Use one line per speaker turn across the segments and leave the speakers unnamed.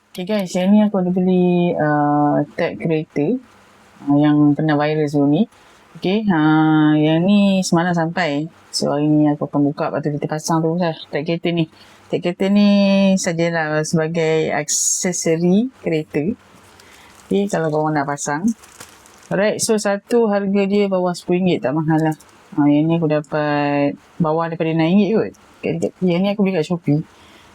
Okay guys, yang ni aku ada beli tag kereta yang pernah viral sebelum ni. Okay, yang ni semalam sampai. So hari ni aku akan buka, lepas tu kita pasang tu lah tag kereta ni. Tag kereta ni sajalah sebagai aksesori kereta. Okay, kalau korang nak pasang. Alright, so satu harga dia bawah RM10, tak mahal lah. Yang ni aku dapat bawah daripada RM9 kot. Yang ni aku beli kat Shopee.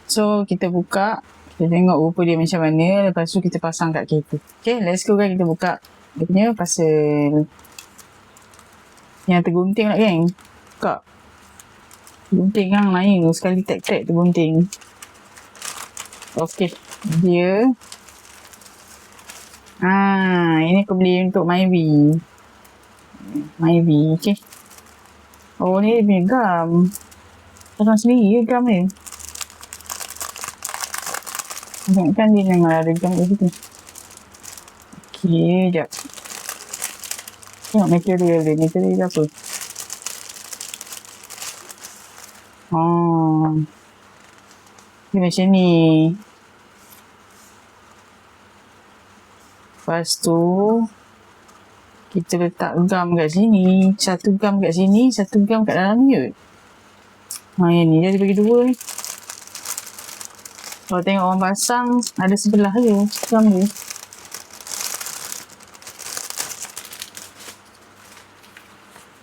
So kita buka, kita tengok rupa dia macam mana, lepas tu kita pasang kat kereta. Okay, let's go kan, kita buka dia punya pasal yang tergunting lah geng. Buka. Gunting kan main tu, sekali tag-tag tergunting. Okay, dia ini aku beli untuk Myvi. Okay. Oh, ni dia punya gam. Pasang sendiri ke gam ni? Kan dia memang ada gam kat situ. Okay, sekejap. Tengok material dia. Material dia apa? Dia macam ni. Lepas tu kita letak gam kat sini. Satu gam kat sini, satu gam kat dalam ni kot. Yang ni dia bagi dua ni. Kalau tengok orang pasang, ada sebelah je gam dia.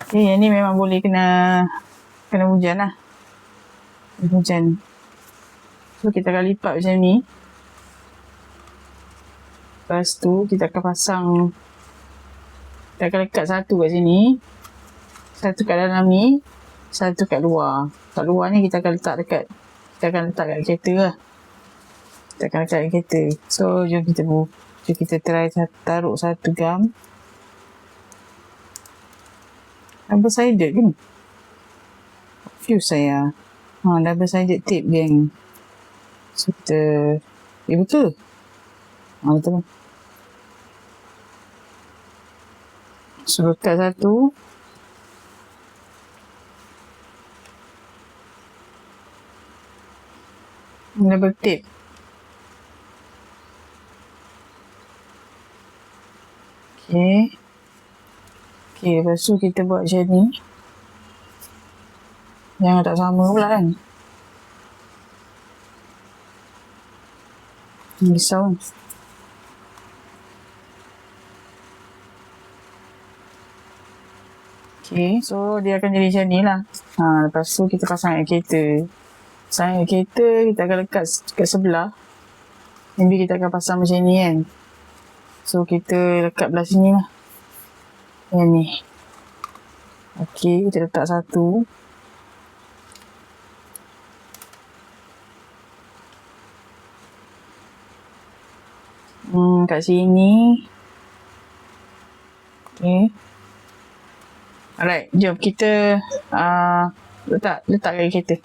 Okay, yang ni memang boleh kena hujan lah. Hujan. So kita akan lipat macam ni. Lepas tu kita akan pasang, kita akan lekat satu kat sini, satu kat dalam ni, satu kat luar. Kat luar ni kita akan letak kat kereta lah. Kita akan letak kat kereta. So jom kita try taruh satu gam. Double sided ke ni? Confuse saya. Double sided tape geng. So kita, betul. Betul. So letak satu. Double tape. Okay, lepas tu kita buat macam ni. Jangan tak sama pula kan. Risau kan. Okay, so dia akan jadi macam ni lah. Lepas tu kita pasang kat kereta. Pasang kat kereta, kita akan lekat kat sebelah. Maybe kita akan pasang macam ni kan. So kita lekat belah sini lah. Yang ni. Okay, kita letak satu. Kat sini. Okay. Alright, jom kita letak kat kereta.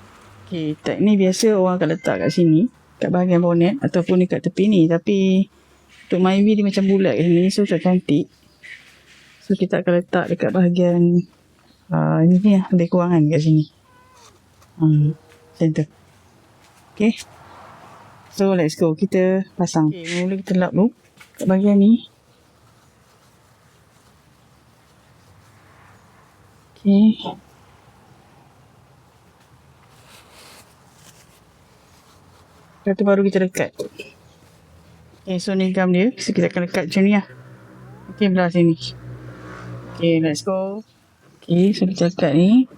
Okay, tag ni biasa orang akan letak kat sini, kat bahagian bonnet ataupun dekat tepi ni. Tapi untuk Myvi dia macam bulat kat sini, so tak cantik. So kita akan letak dekat bahagian ni lah, lebih kurang kan kat sini. Macam tu. Okay. So let's go, kita pasang. Okay, mula kita lap dulu kat bahagian ni. Okay. Lepas tu baru kita lekat. Okay, so ni gam dia. So kita akan lekat macam ni lah. Okay, belah sini. Okay, let's go. Okay, so kita lekat ni.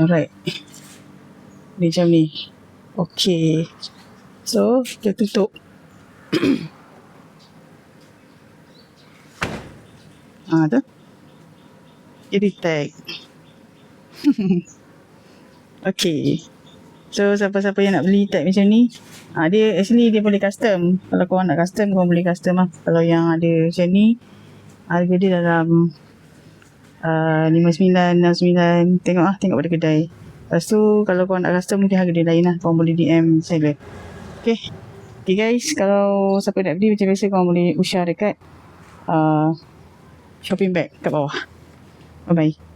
Alright. Ni macam ni. Okay. So, kita tutup. Tu. Jadi tag. Okay. So siapa-siapa yang nak beli tag macam ni, dia actually dia boleh custom. Kalau korang nak custom, korang boleh custom lah. Kalau yang ada macam ni, harga dia dalam 59, 69. Tengok pada kedai. Lepas tu kalau korang nak custom, mungkin harga dia lain lah. Korang boleh DM seller. Okay guys, kalau siapa nak beli macam biasa, korang boleh ushar dekat shopping bag kat bawah. Bye bye.